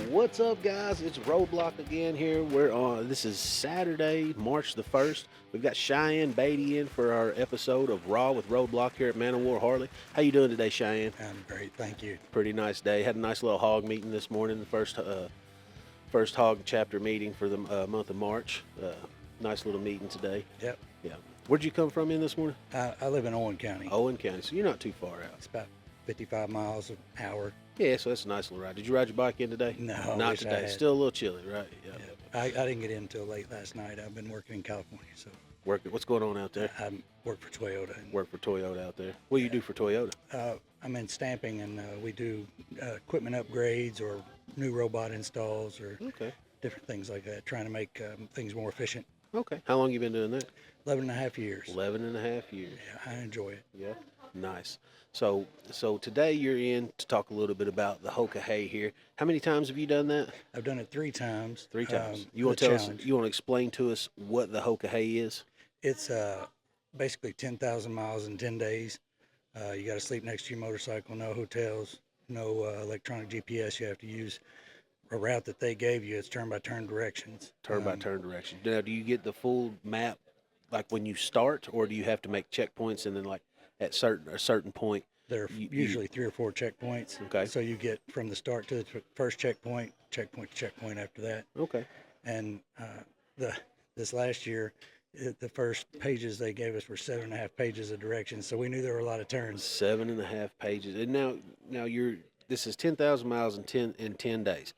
What's up, guys? It's Roadblock again here. We're on. This is Saturday, March the 1st. We've got Cheyenne Beatty in for our episode of Raw with Roadblock here at Man O War Harley. How you doing today, Cheyenne? I'm great, thank you. Pretty nice day. Had a nice little hog meeting this morning. The first hog chapter meeting for the month of March. Nice little meeting today. Yep. Yeah. Where'd you come from in this morning? I live in Owen County. Owen County. So you're not too far out. It's about 55 miles an hour. Yeah, so that's a nice little ride. Did you ride your bike in today? No, Not wish I today. had. Still a little chilly, right? Yeah. I didn't get in until late last night. I've been working in California, so Working. What's going on out there? I work for Toyota. Work for Toyota out there. What do you do for Toyota? I'm in stamping, and we do equipment upgrades or new robot installs or Okay. different things like that, trying to make things more efficient. Okay. How long you been doing that? 11 and a half years. 11 and a half years. Yeah, I enjoy it. Yeah. Nice. So today you're in to talk a little bit about the Hoka Hey here. How many times have you done that? I've done it 3 times. 3 times. You the want to tell challenge. us? You want to explain to us what the Hoka Hey is? It's basically 10,000 miles in 10 days. You got to sleep next to your motorcycle, no hotels, no electronic GPS. You have to use a route that they gave you. It's turn-by-turn directions. Turn by turn direction. Now, do you get the full map like when you start, or do you have to make checkpoints and then like at a certain point? There are usually 3 or 4 checkpoints. Okay. So you get from the start to the first checkpoint to checkpoint after that. Okay. And this last year, the first pages they gave us were 7.5 pages of directions. So we knew there were a lot of turns. 7.5 pages. And now this is 10,000 miles in 10 days.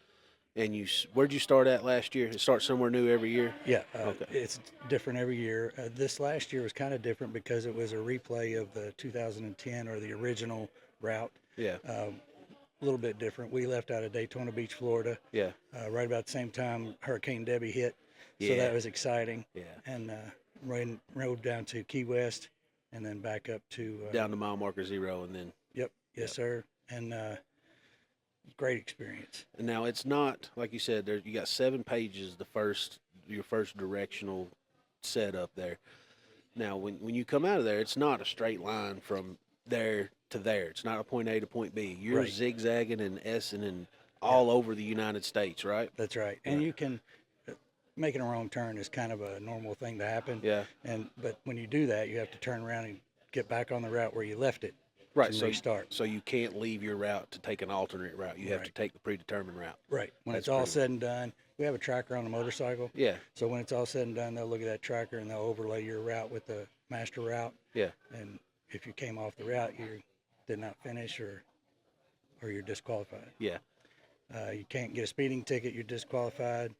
And where'd you start at last year? It starts somewhere new every year? Yeah, Okay. it's different every year. This last year was kind of different because it was a replay of the 2010 or the original route. Yeah. A little bit different. We left out of Daytona Beach, Florida, Yeah. right about the same time Hurricane Debbie hit. So Yeah. that was exciting. Yeah. And rode down to Key West and then back up to Down to mile marker 0 and then. Yep, yes, sir. And great experience. And now it's not like you said. You got 7 pages. Your first directional setup there. Now when you come out of there, it's not a straight line from there to there. It's not a point A to point B. You're Right. zigzagging and S-ing and all over the United States, right? That's right. And you can making a wrong turn is kind of a normal thing to happen. Yeah. But when you do that, you have to turn around and get back on the route where you left it. Right. To So restart. So you can't leave your route to take an alternate route. You have to Right. take the predetermined route. Right. When That's it's all pretty said and done, we have a tracker on the motorcycle. Yeah. So when it's all said and done, they'll look at that tracker and they'll overlay your route with the master route. Yeah. And if you came off the route, you did not finish or you're disqualified. Yeah. You can't get a speeding ticket, you're disqualified.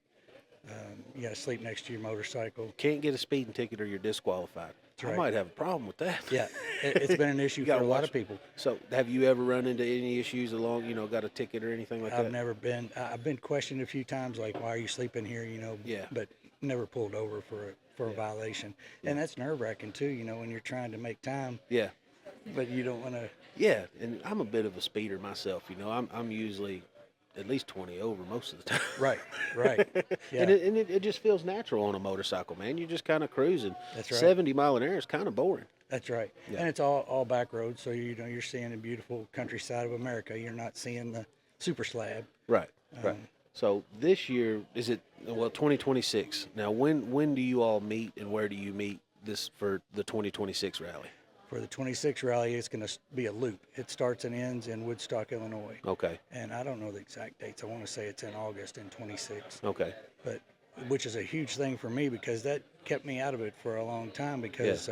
You got to sleep next to your motorcycle. Can't get a speeding ticket or you're disqualified. right. I might have a problem with that. Yeah, it's been an issue for gotta a lot watch- of people. So have you ever run into any issues along, got a ticket or anything like I've that? never been. I've been questioned a few times, like, "Why are you sleeping here?" Yeah. But never pulled over for a violation. And that's nerve-wracking too. When you're trying to make time, Yeah. but you don't want to. Yeah. And I'm a bit of a speeder myself. I'm usually at least 20 over most of the time. Right. Right. Yeah. And it just feels natural on a motorcycle, man. You're just kind of cruising. That's right. 70 mile an hour is kind of boring. That's right. Yeah. And it's all back roads, so you're seeing the beautiful countryside of America. You're not seeing the super slab. Right. Right. So this year is it 2026. Now when do you all meet and where do you meet this for the 2026 rally? For the 26 rally, it's going to be a loop. It starts and ends in Woodstock, Illinois. Okay. And I don't know the exact dates. I want to say it's in August in 26. Okay. But which is a huge thing for me because that kept me out of it for a long time because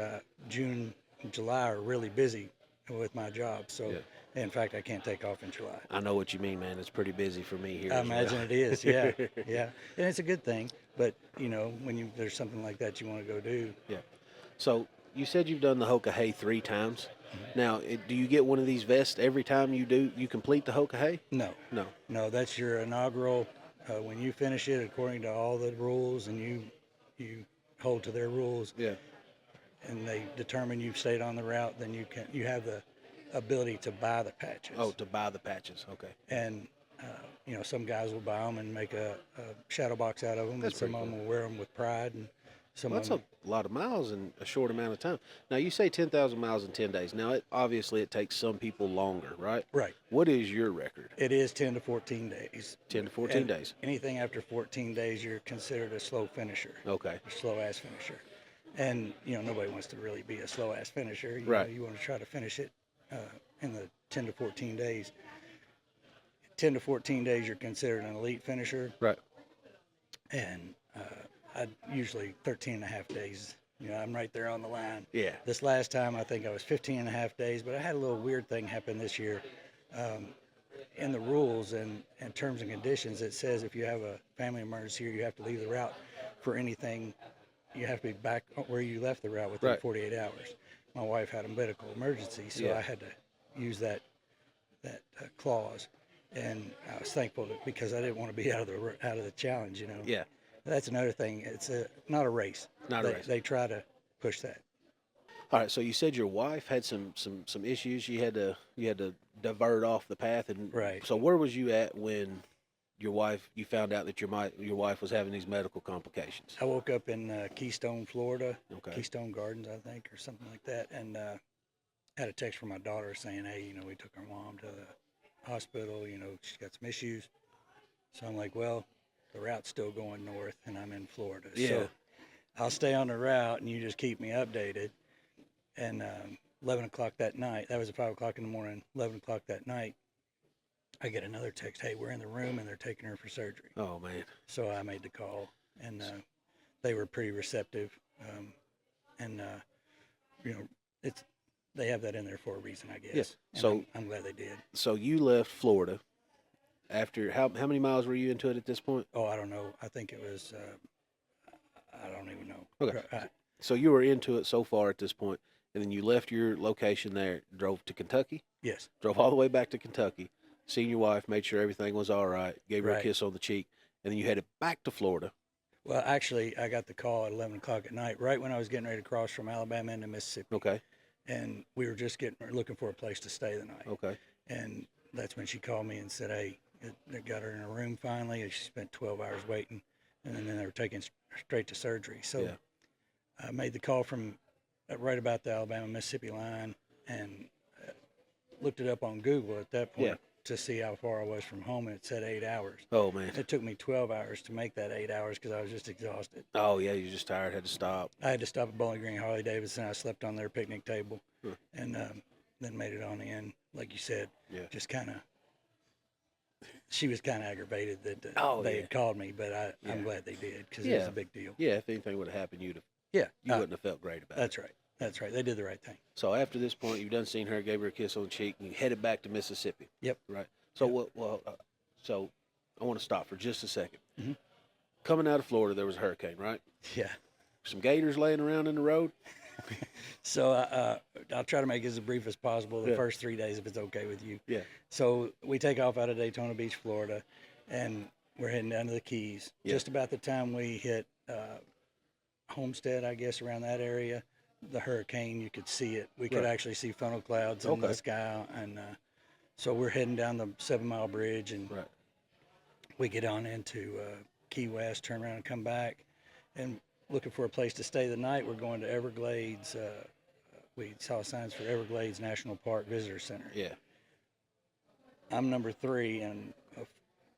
June and July are really busy with my job. So, in fact, I can't take off in July. I know what you mean, man. It's pretty busy for me here. I as well. imagine it is, yeah, yeah. And it's a good thing. But, when there's something like that you want to go do. Yeah. So you said you've done the Hoka Hey 3 times. Now, do you get one of these vests every time you complete the Hoka Hey? No. No. No, that's your inaugural. When you finish it according to all the rules and you hold to their rules, Yeah. and they determine you've stayed on the route, then you have the ability to buy the patches. Oh, to buy the patches. Okay. And some guys will buy them and make a shadow box out of them, That's and some pretty of them will wear them with pride. And Some Well, of that's them, a lot of miles in a short amount of time. Now, you say 10,000 miles in 10 days. Now, obviously, it takes some people longer, right? right. What is your record? It is 10 to 14 days. 10 to 14 days. Anything after 14 days, you're considered a slow finisher, Okay. a slow ass finisher. And, nobody wants to really be a slow ass finisher. Right. You want to try to finish it in the 10 to 14 days. 10 to 14 days, you're considered an elite finisher. Right. And I usually 13 and a half days. I'm right there on the line. Yeah. This last time, I think I was 15 and a half days, but I had a little weird thing happen this year. In the rules and terms and conditions, it says if you have a family emergency or you have to leave the route for anything, you have to be back where you left the route within Right. 48 hours. My wife had a medical emergency, so Yeah. I had to use that clause, and I was thankful because I didn't want to be out of the challenge. Yeah. That's another thing. It's not a race. Not a race. They try to push that. All right. So you said your wife had some issues. You had to divert off the path, and Right. So where was you at when you found out that your wife was having these medical complications? I woke up in Keystone, Florida, Okay. Keystone Gardens, I think, or something like that, and had a text from my daughter saying, "Hey, we took our mom to the hospital. She's got some issues." So I'm like, "Well, the route's still going north, and I'm in Florida, Yeah. so I'll stay on the route, and you just keep me updated." And 11 o'clock that night, that was at 5 o'clock in the morning. 11 o'clock that night, I get another text. "Hey, we're in the room, and they're taking her for surgery." Oh man. So I made the call, and they were pretty receptive. And they have that in there for a reason, I guess. Yes. And So I'm glad they did. So you left Florida after how many miles were you into it at this point? Oh, I don't know. I think it was. I don't even know. Okay. So you were into it so far at this point, and then you left your location there, drove to Kentucky, Yes. drove all the way back to Kentucky, seen your wife, made sure everything was all right, gave her a Right. kiss on the cheek, and then you headed back to Florida. Well, actually, I got the call at 11 o'clock at night, right when I was getting ready to cross from Alabama into Mississippi. Okay. And we were just looking for a place to stay the night. Okay. And that's when she called me and said, "Hey, they got her in a room finally." And she spent 12 hours waiting, and then they were taking straight to surgery. So Yeah. I made the call from right about the Alabama-Mississippi line, and looked it up on Google at that point Yeah. to see how far I was from home, and it said 8 hours. Oh man. It took me 12 hours to make that 8 hours because I was just exhausted. Oh yeah, you're just tired, had to stop. I had to stop at Bowling Green Harley-Davidson. I slept on their picnic table, Huh. and then made it on in. Like you said, Yeah. just kind of. She was kind of aggravated that yeah. they had called me, but Yeah. I'm glad they did because it was Yeah. a big deal. Yeah, if anything would have happened, you Yeah, wouldn't have felt great about it. that's right. That's right. They did the right thing. So after this point, you've done seen her, gave her a kiss on the cheek, and you headed back to Mississippi. Yep. Right. So so I want to stop for just a 2nd. Mhm. Coming out of Florida, there was a hurricane, right? Yeah. Some gators laying around in the road. So I'll try to make it as brief as possible the Yeah. first 3 days if it's okay with you. Yeah. So we take off out of Daytona Beach, Florida, and we're heading down to the Keys. Yeah. Just about the time we hit Homestead, I guess, around that area, the hurricane, you could see it. We could Right. actually see funnel clouds in Okay. the sky. And so we're heading down the 7 Mile Bridge, and Right. we get on into Key West, turn around and come back, and looking for a place to stay the night. We're going to Everglades. We saw signs for Everglades National Park Visitor Center. Yeah. I'm number 3 in a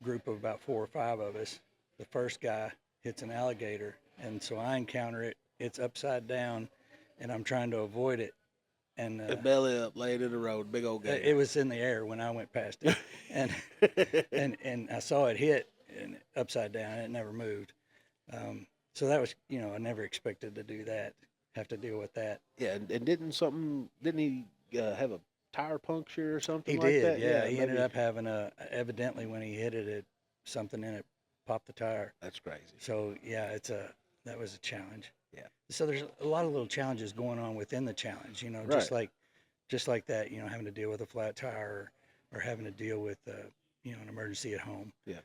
group of about 4 or 5 of us. The first guy hits an alligator, and so I encounter it. It's upside down, and I'm trying to avoid it. And Belly up, laid in the road, big old gator. it was in the air when I went past it, and and I saw it hit and upside down. And it never moved. So that was, I never expected to do that. Have to deal with that. Yeah, and didn't he have a tire puncture or something He like did, that? yeah. He ended maybe. up having evidently when he hit it, something in it popped the tire. That's crazy. So yeah, that was a challenge. Yeah. So there's a lot of little challenges going on within the challenge, just like that, having to deal with a flat tire or having to deal with an emergency at home. Yeah.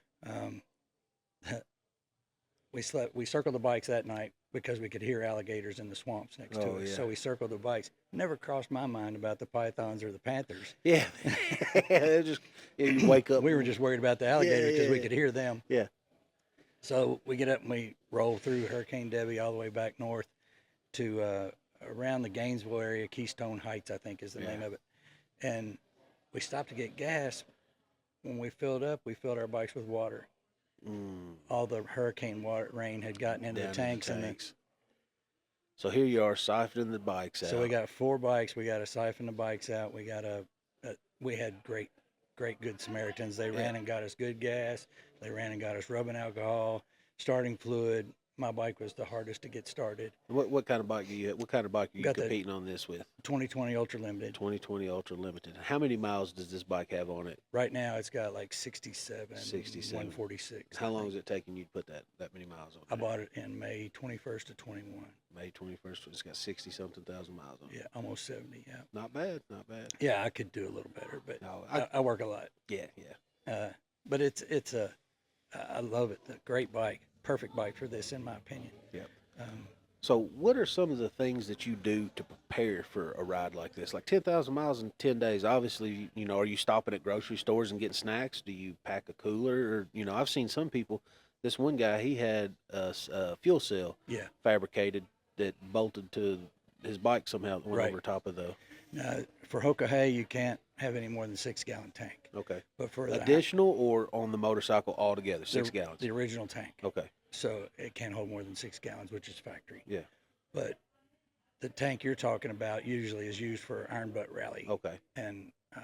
We circled the bikes that night because we could hear alligators in the swamps next to Oh, us. yeah. So we circled the bikes. Never crossed my mind about the pythons or the panthers. Yeah. You wake up. We were just worried about the alligators because we yeah. could hear them. Yeah. So we get up and we roll through Hurricane Debbie all the way back north to around the Gainesville area. Keystone Heights, I think, is the name of it. And we stopped to get gas. When we filled up, we filled our bikes with water. All the hurricane rain had gotten into the tanks. So here you are siphoning the bikes out. So we got 4 bikes. We got to siphon the bikes out. We got we had great good Samaritans. They ran and got us good gas. They ran and got us rubbing alcohol, starting fluid. My bike was the hardest to get started. What kind of bike do you have? What kind of bike are you Got competing on this with? 2020 Ultra Limited. 2020 Ultra Limited. How many miles does this bike have on it? Right now it's got like 67, 146. How long is it taking you to put that many miles on it? I bought it in May 21st of 21. May 21st. It's got 60-something thousand miles on it. Yeah, almost 70, yeah. Not bad, not bad. Yeah, I could do a little better, but No, I work a lot. Yeah. But I love it. A great bike. Perfect bike for this, in my opinion. Yep. So what are some of the things that you do to prepare for a ride like this? Like 10,000 miles in 10 days, obviously, are you stopping at grocery stores and getting snacks? Do you pack a cooler? Or, I've seen some people, this one guy, he had a fuel cell fabricated that bolted to his bike somehow, that went over top of the... Now, for Hoka Hey, you can't have any more than 6-gallon tank. Okay. But for additional or on the motorcycle altogether, 6 gallons? The original tank. Okay. So it can't hold more than 6 gallons, which is factory. Yeah. But the tank you're talking about usually is used for iron butt rally. Okay. And I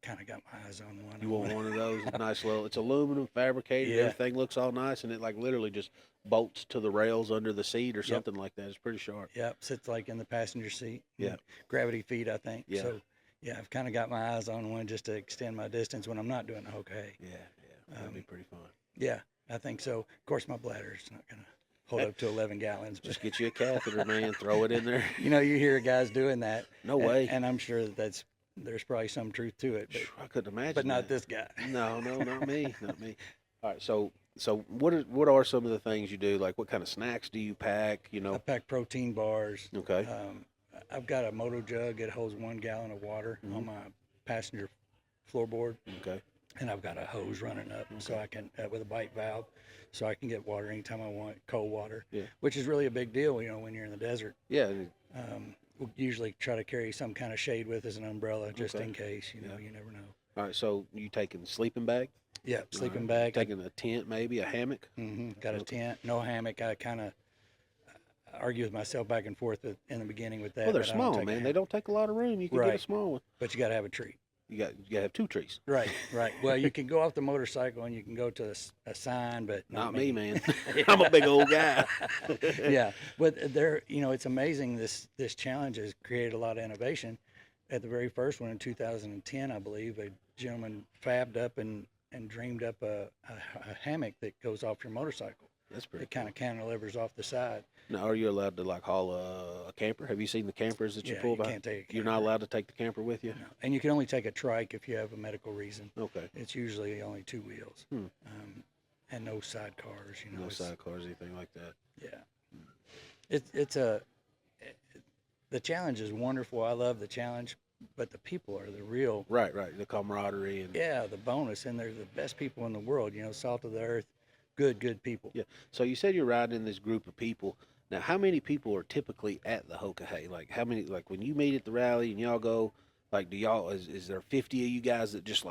kind of got my eyes on one. You want one of those? Nice little. It's aluminum fabricated. Everything looks all nice, and it like literally just bolts to the rails under the seat or something like that. It's pretty sharp. Yep. Sits like in the passenger seat. Yeah. Gravity feed, I think. Yeah. So yeah, I've kind of got my eyes on one just to extend my distance when I'm not doing the Hoka Hey. Yeah. That'd be pretty fun. Yeah, I think so. Of course, my bladder's not gonna hold up to 11 gallons. But just get you a catheter, man. Throw it in there. You hear guys doing that. No way. And I'm sure there's probably some truth to it. But I couldn't imagine. But not this guy. No, not me. Not me. All right, so what are some of the things you do? Like, what kind of snacks do you pack? I pack protein bars. Okay. I've got a moto jug. It holds 1 gallon of water on my passenger floorboard. Okay. And I've got a hose running up, so I can with a bite valve, so I can get water anytime I want, cold water. Yeah. Which is really a big deal, when you're in the desert. Yeah. We'll usually try to carry some kind of shade with us, an umbrella, just in case. You never know. All right. So you taking sleeping bag? Yeah, sleeping bag. Taking a tent, maybe a hammock. Got a tent, no hammock. I kind of argue with myself back and forth in the beginning with that. Well, they're small, man. They don't take a lot of room. You can get a small one. But you got to have a tree. You got to have 2 trees. Right. Well, you can go off the motorcycle and you can go to a sign, but not me, man. I'm a big old guy. Yeah, but it's amazing. This challenge has created a lot of innovation. At the very first one in 2010, I believe, a gentleman fabbed up and dreamed up a hammock that goes off your motorcycle. That's pretty. It kind of cantilevers off the side. Now, are you allowed to haul a camper? Have you seen the campers that you pull by? Can't take a camper. You're not allowed to take the camper with you? No. And you can only take a trike if you have a medical reason. Okay. It's usually only 2 wheels. And no sidecars. No sidecars, anything like that. Yeah. The challenge is wonderful. I love the challenge, but the people are the real. Right. The camaraderie and. Yeah, the bonus, and they're the best people in the world. Salt of the earth, good people. Yeah. So you said you're riding in this group of people. Now, how many people are typically at the Hoka Hey? Like, how many? Like, when you meet at the rally and y'all go, like, is there 50 of you guys that just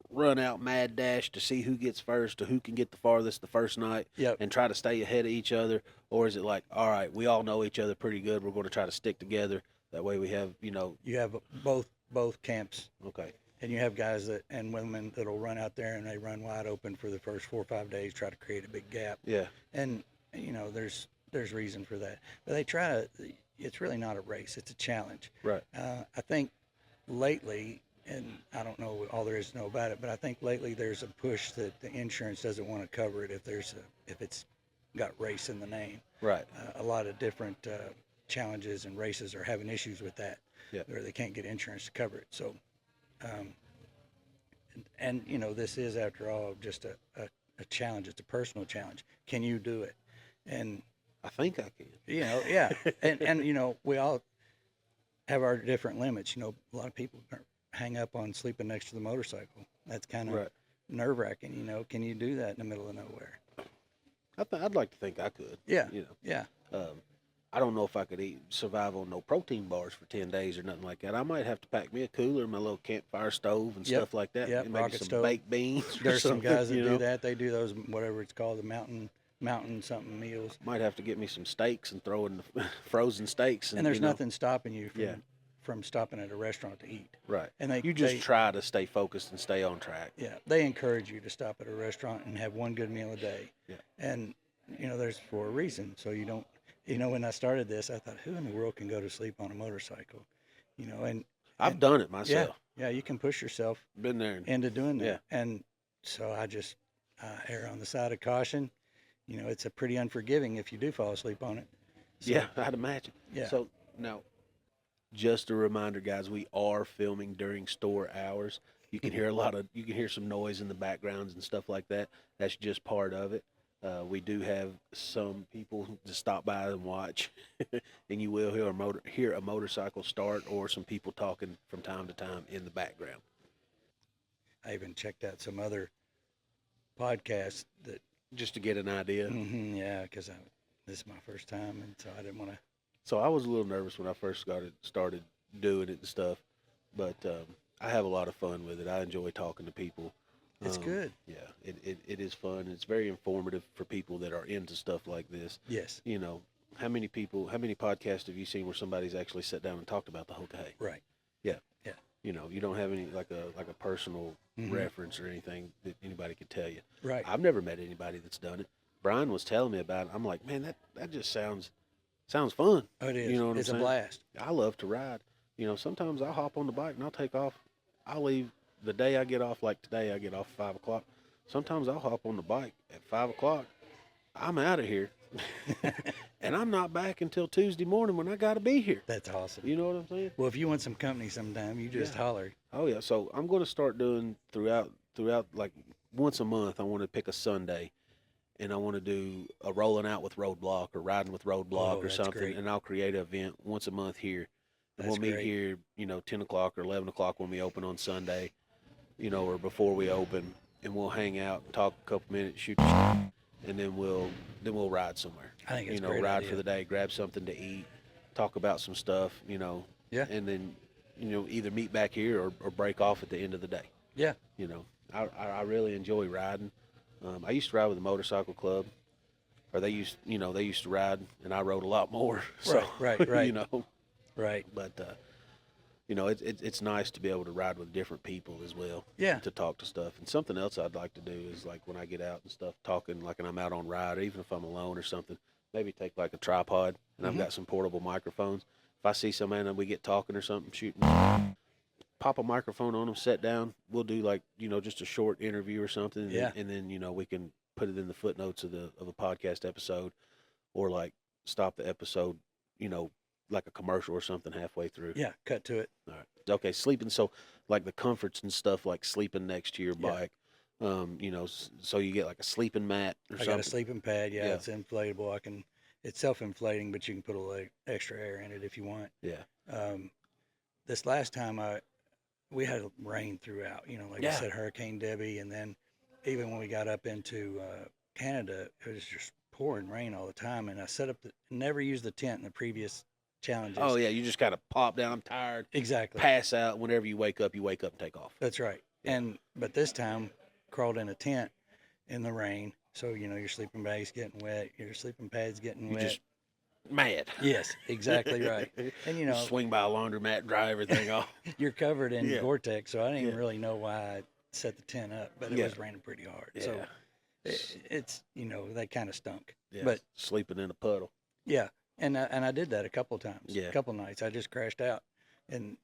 run out mad dash to see who gets first, to who can get the farthest the first night, and try to stay ahead of each other? Or is it like, all right, we all know each other pretty good, we're going to try to stick together, that way we have, You have both camps. Okay. And you have guys and women that'll run out there and they run wide open for the first 4 or 5 days, try to create a big gap. Yeah. And there's reason for that, but they try to. It's really not a race; it's a challenge. Right. I think lately, and I don't know all there is to know about it, but I think lately there's a push that the insurance doesn't want to cover it if it's got race in the name. Right. A lot of different challenges and races are having issues with that. Yeah. Where they can't get insurance to cover it. So, this is after all just a challenge. It's a personal challenge. Can you do it? And I think I can. Yeah. And we all have our different limits. A lot of people hang up on sleeping next to the motorcycle. That's kind of nerve-wracking. Can you do that in the middle of nowhere? I'd like to think I could. Yeah. You know. Yeah. I don't know if I could survive on no protein bars for 10 days or nothing like that. I might have to pack me a cooler, my little campfire stove and stuff like that. Yep, And maybe rocket some stove. baked beans. There's some guys that you do know? that. They do those, whatever it's called, the mountain something meals. Might have to get me some steaks and throw in the frozen steaks. And there's you know, nothing stopping you from Yeah. from stopping at a restaurant to eat. Right. And You just try to stay focused and stay on track. yeah, they encourage you to stop at a restaurant and have one good meal a day. Yeah. And there's for a reason. So you don't. When I started this, I thought, who in the world can go to sleep on a motorcycle? And I've done it myself. Yeah, you can push yourself Been there. into doing that. Yeah. And so I just err on the side of caution. It's a pretty unforgiving if you do fall asleep on it. So, Yeah, I'd imagine. Yeah. So now, just a reminder, guys, we are filming during store hours. You can hear you can hear some noise in the backgrounds and stuff like that. That's just part of it. We do have some people to stop by and watch, and you will hear a motorcycle start or some people talking from time to time in the background. I even checked out some other podcasts that. Just to get an idea. Yeah, because this is my first time, and so I didn't want to. So I was a little nervous when I first started doing it and stuff, but I have a lot of fun with it. I enjoy talking to people. It's good. Yeah, it is fun. It's very informative for people that are into stuff like this. Yes. How many podcasts have you seen where somebody's actually sat down and talked about the Hoka Hey? Right. Yeah. Yeah. You don't have any like a personal reference or anything that anybody could tell you. Right. I've never met anybody that's done it. Brian was telling me about it. I'm like, man, that just sounds fun. Oh, it is. You know what It's I'm a saying? blast. I love to ride. Sometimes I'll hop on the bike and I'll take off. I'll leave the day I get off, like today I get off at 5 o'clock. Sometimes I'll hop on the bike at 5 o'clock. I'm out of here. And I'm not back until Tuesday morning when I got to be here. That's awesome. You know what I'm saying? Well, if you want some company sometime, you just holler. Oh, yeah. So I'm going to start doing throughout like once a month, I want to pick a Sunday. And I want to do a rolling out with Roadblock or riding with Roadblock or that's something. great. And I'll create an event once a month here. And That's we'll meet great. here, 10 o'clock or 11 o'clock when we open on Sunday, or before we open. And we'll hang out, talk a couple minutes, shoot the shit, and then we'll ride somewhere. I think it's a great ride idea. for the day, grab something to eat, talk about some stuff, Yeah. And then, either meet back here or break off at the end of the day. Yeah. I really enjoy riding. I used to ride with a motorcycle club, or they used to ride, and I rode a lot more. So, Right. Right. But it's nice to be able to ride with different people as well. Yeah. To talk to stuff. And something else I'd like to do is like when I get out and stuff, talking like, and I'm out on ride, or even if I'm alone or something, maybe take like a tripod, and I've got some portable microphones. If I see somebody and we get talking or something, shooting, pop a microphone on them, sit down. We'll do like, just a short interview or something. Yeah. And then, we can put it in the footnotes of a podcast episode, or like stop the episode, like a commercial or something halfway through. Yeah. Cut to it. All right. Okay. Sleeping. So like the comforts and stuff, like sleeping next to your bike, so you get like a sleeping mat or I something. got a sleeping pad. Yeah. Yeah. It's inflatable. It's self-inflating, but you can put a little extra air in it if you want. Yeah. This last time we had rain throughout, like I said, Hurricane Debbie. And then even when we got up into Canada, it was just pouring rain all the time. And I never used the tent in the previous challenges. Oh yeah. You just kind of pop down. I'm tired. Exactly. Pass out. Whenever you wake up and take off. That's right. But this time crawled in a tent in the rain. So, your sleeping bag's getting wet, your sleeping pad's getting wet. Just mad. Yes, exactly right. And, Swing by a laundromat, dry everything off. you're covered in Yeah. Gore-Tex, so I didn't even really know why I set the tent up, but it was raining pretty hard. Yeah. So it's, that kind of stunk. Yeah. But, Sleeping in a puddle. yeah, and I did that a couple of times. Yeah. A couple of nights. I just crashed out and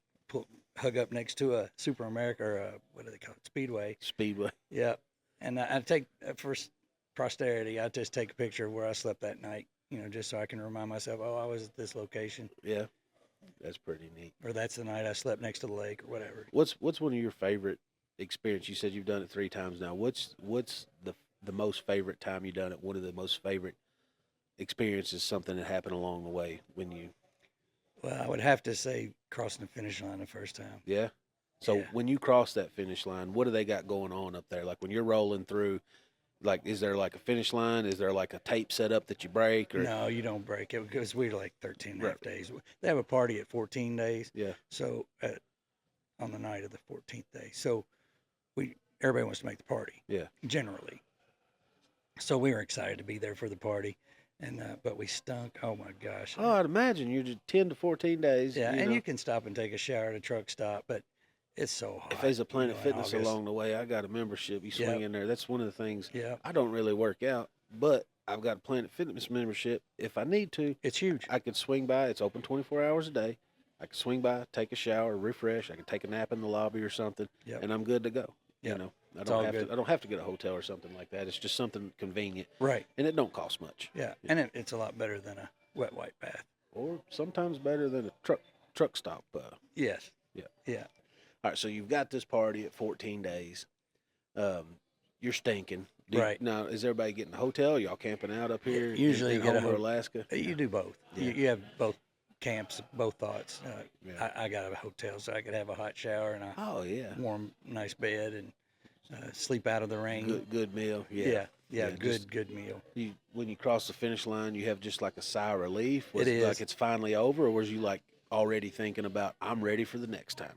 hug up next to a Super America, or what do they call it, Speedway. Speedway. Yeah. And I take, for posterity, I just take a picture of where I slept that night, just so I can remind myself, oh, I was at this location, Yeah. That's pretty neat. or that's the night I slept next to the lake, or whatever. What's one of your favorite experience? You said you've done it 3 times now. What's the most favorite time you done it? One of the most favorite experiences, something that happened along the way when you? Well, I would have to say crossing the finish line the first time. Yeah. So Yeah. when you cross that finish line, what do they got going on up there? Like when you're rolling through, Like, is there like a finish line? Is there like a tape set up that you break? Or No, you don't break it because we're like 13 and a half Right. days. They have a party at 14 days. yeah, So on the night of the 14th day. So everybody wants to make the party yeah, generally. So we were excited to be there for the party. And but we stunk. Oh my gosh. oh, I'd imagine you're just 10 to 14 days. Yeah, you and know. you can stop and take a shower at a truck stop, but it's so hot. If there's a Planet in Fitness August. along the way, I got a membership. You swing Yep. in there. That's one of the things. Yep. I don't really work out, but I've got a Planet Fitness membership. If I need to, It's huge. I could swing by. It's open 24 hours a day. I could swing by, take a shower, refresh. I can take a nap in the lobby or something, Yep. and I'm good to go. Yep. You know, I It's all don't have good. to. I don't have to get a hotel or something like that. It's just something convenient, Right. and it don't cost much. Yeah. And it's a lot better than a wet wipe bath. Or sometimes better than a truck stop. Yes. Yeah. Yeah. All right, so you've got this party at 14 days. You're stinking. Right. Now, is everybody getting a hotel? Y'all camping out up here? Usually in you get a Homer, ho- Alaska. You do both. Yeah. You have both camps, both thoughts. Yeah. I got a hotel so I could have a hot shower and a Oh yeah. warm, nice bed and sleep out of the rain. Good meal. Yeah. Yeah. just- Good meal. when you cross the finish line, you have just like a sigh of relief. It is. Like it's finally over, or was you like already thinking about I'm ready for the next time?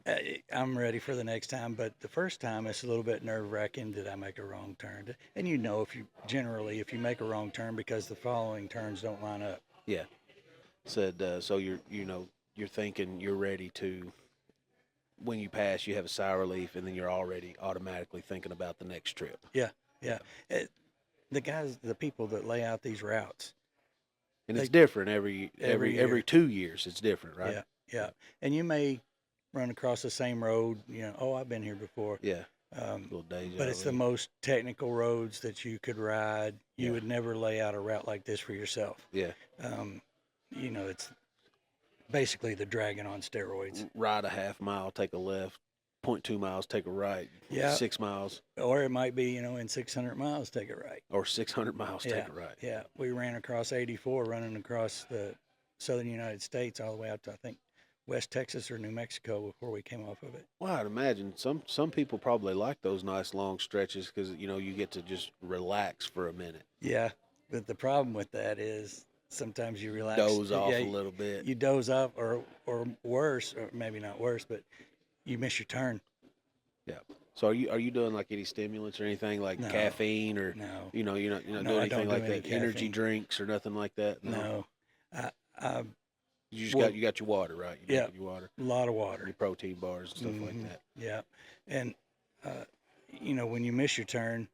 I'm ready for the next time, but the first time it's a little bit nerve wracking. Did I make a wrong turn? And you know, if you make a wrong turn because the following turns don't line up. Yeah. Said so you're thinking you're ready to. When you pass, you have a sigh of relief, and then you're already automatically thinking about the next trip. Yeah. The people that lay out these routes. And it's They- different every year. 2 years. It's different, right? Yeah. And you may run across the same road. Oh, I've been here before. Yeah. Um, Little deja but it's the vu. most technical roads that you could ride. You Yeah. would never lay out a route like this for yourself. Yeah. It's basically the dragon on steroids. Ride a half mile, take a left. 0.2 miles, take a right. Yeah. 6 miles Or it might be, in 600 miles, take it right. or 600 miles, take a right. Yeah. We ran across 84, running across the southern United States all the way out to, I think, West Texas or New Mexico before we came off of it. Well, I'd imagine some people probably like those nice long stretches because you get to just relax for a minute, Yeah. But the problem with that is sometimes you relax. doze off yeah, a little bit. You doze off or worse, or maybe not worse, but you miss your turn. Yeah. So are you doing like any stimulants or anything like No. caffeine or No. you're not No, doing I don't anything do like any that? Energy caffeine. drinks or nothing like that? No. I You just Well, you got your water, right? You yeah. drinking your water, a lot of water. your protein bars and stuff like Mhm. that. Yeah. And, when you miss your turn,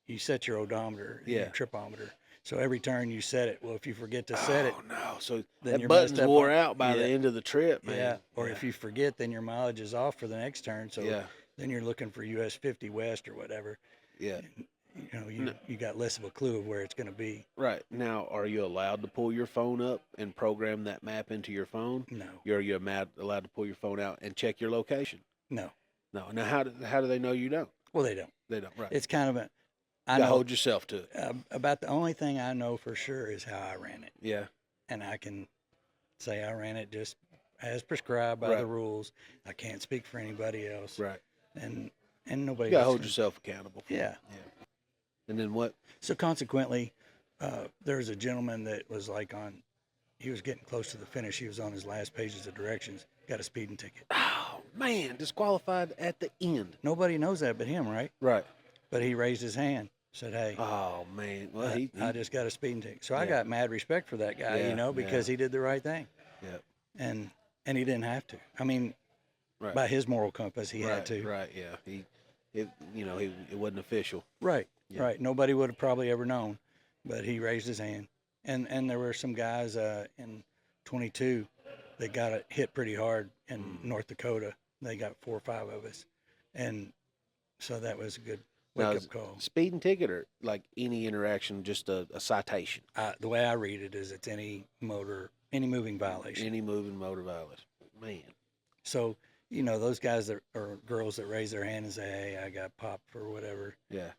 you set your odometer, Yeah. your tripometer. So every turn you set it. Well, if you forget to set it, Oh no! So then that you're button's messed up wore on- out by the yeah. end of the trip, man. yeah. Or if you forget, then your mileage is off for the next turn. So yeah, then you're looking for US 50 West or whatever. yeah, You got less of a clue of where it's going to be. right. Now, are you allowed to pull your phone up and program that map into your phone? No. Are you allowed to pull your phone out and check your location? No. No. Now, how do they know you don't? Well, they don't. They don't. Right. It's kind of I you gotta know hold yourself to it. about the only thing I know for sure is how I ran it. Yeah. And I can say I ran it just as prescribed by Right. the rules. I can't speak for anybody else. Right. And nobody You gotta else hold can. yourself accountable. For Yeah. it. Yeah. And then what? So consequently, there was a gentleman that was he was getting close to the finish. He was on his last pages of directions, got a speeding ticket. Oh man, disqualified at the end. Nobody knows that but him, right? Right. But he raised his hand, said, "Hey, Oh man. Well, I just got a speeding ticket." So I Yeah. got mad respect for that guy, Yeah, because he did the right thing. Yeah. And he didn't have to. I mean, Right. by his moral compass, he had to. Right. Yeah. It wasn't official. Right. Yeah. Right. Nobody would have probably ever known, but he raised his hand. And there were some guys in 22 that got hit pretty hard in North Dakota. They got 4 or 5 of us, and so that was a good Now, wake is up call. Speeding ticket or like any interaction, just a citation, The way I read it is it's any moving violation. any moving motor violation. Man. So those guys or girls that raise their hand and say, "Hey, I got popped for whatever." Yeah.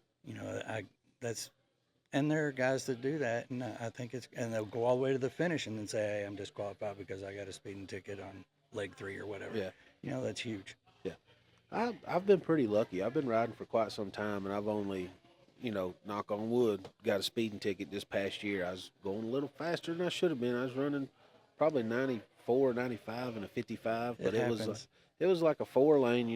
And there are guys that do that, and I think and they'll go all the way to the finish and then say, "Hey, I'm disqualified because I got a speeding ticket on leg 3 or whatever." Yeah. That's huge. I've been pretty lucky. I've been riding for quite some time, and I've only, knock on wood, got a speeding ticket this past year. I was going a little faster than I should have been. I was running probably 94, 95 and a 55, but it was like a 4-lane,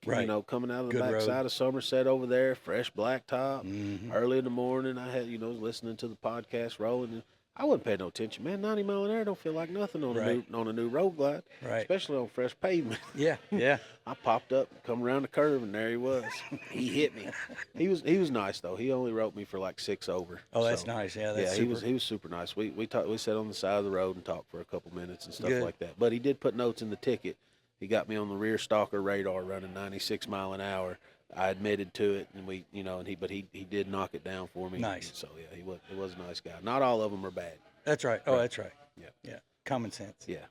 Right. coming out of the Good road. backside of Somerset over there, fresh blacktop, Mhm. early in the morning. I had, listening to the podcast rolling, and I wasn't paying no attention. Man, 90 mile an hour don't feel like nothing on Right. a new road glide, Right. especially on fresh pavement. Yeah. Yeah. I popped up, come around the curve, and there he was. He hit me. He was nice though. He only wrote me for like 6 over. Oh, that's So, nice. Yeah, that's super. he was super nice. We talked. We sat on the side of the road and talked for a couple minutes and stuff Good. like that. But he did put notes in the ticket. He got me on the rear stalker radar running 96 mile an hour. I admitted to it, and he did knock it down for me. Nice. So yeah, he was a nice guy. Not all of them are bad. That's right. Oh, Right. that's right. Yeah. Yeah. Common sense. Yeah.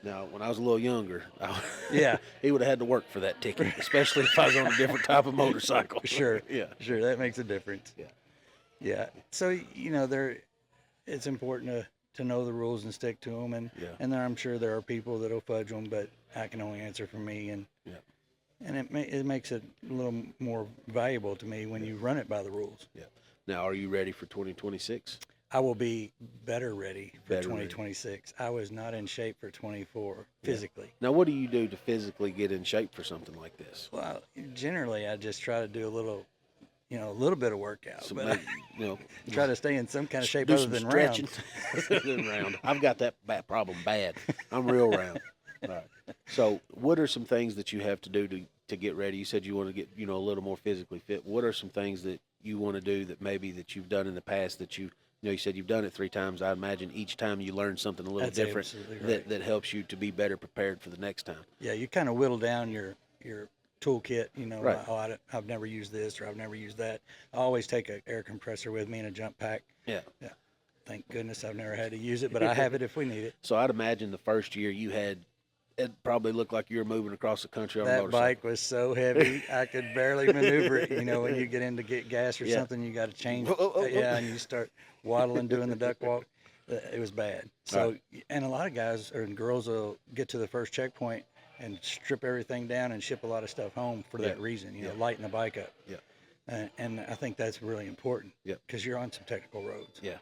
Now, when I was a little younger, Yeah. he would have had to work for that ticket, especially if I was on a different type of motorcycle. Sure. Yeah. Sure. That makes a difference. Yeah. Yeah. So it's important to know the rules and stick to them, and Yeah. and I'm sure there are people that'll fudge them, but I can only answer for me, and Yeah. and it makes it a little more valuable to me when you run it by the rules. Yeah. Now, are you ready for 2026? I will be better ready for Better ready. 2026. I was not in shape for 24 physically. Now, what do you do to physically get in shape for something like this? Well, generally I just try to do a little bit of workout, Some, but like, you know, try to stay in some kind of shape do other some than stretching. round. Than round. I've got that problem bad. I'm real round. All right. So, what are some things that you have to do to get ready? You said you want to get a little more physically fit. What are some things that you want to do that maybe that you've done in the past that you said you've done it 3 times. I imagine each time you learn something a little That's different absolutely right. that helps you to be better prepared for the next time. Yeah, you kind of whittle down your toolkit. Right. I've never used this or I've never used that. I always take an air compressor with me and a jump pack. Yeah. Yeah. Thank goodness I've never had to use it, but I have it if we need it. So I'd imagine the first year it probably looked like you were moving across the country on a That motorcycle. bike was so heavy, I could barely maneuver it. When you get in to get gas or Yeah. something, you got to change. Oh. Yeah, and you start waddling, doing the duck walk. It was bad. So, and a lot of guys and girls will get to the first checkpoint and strip everything down and ship a lot of stuff home for that reason, lighten the bike up. Yeah. And I think that's really important. Yeah. Because you're on some technical roads. Yeah.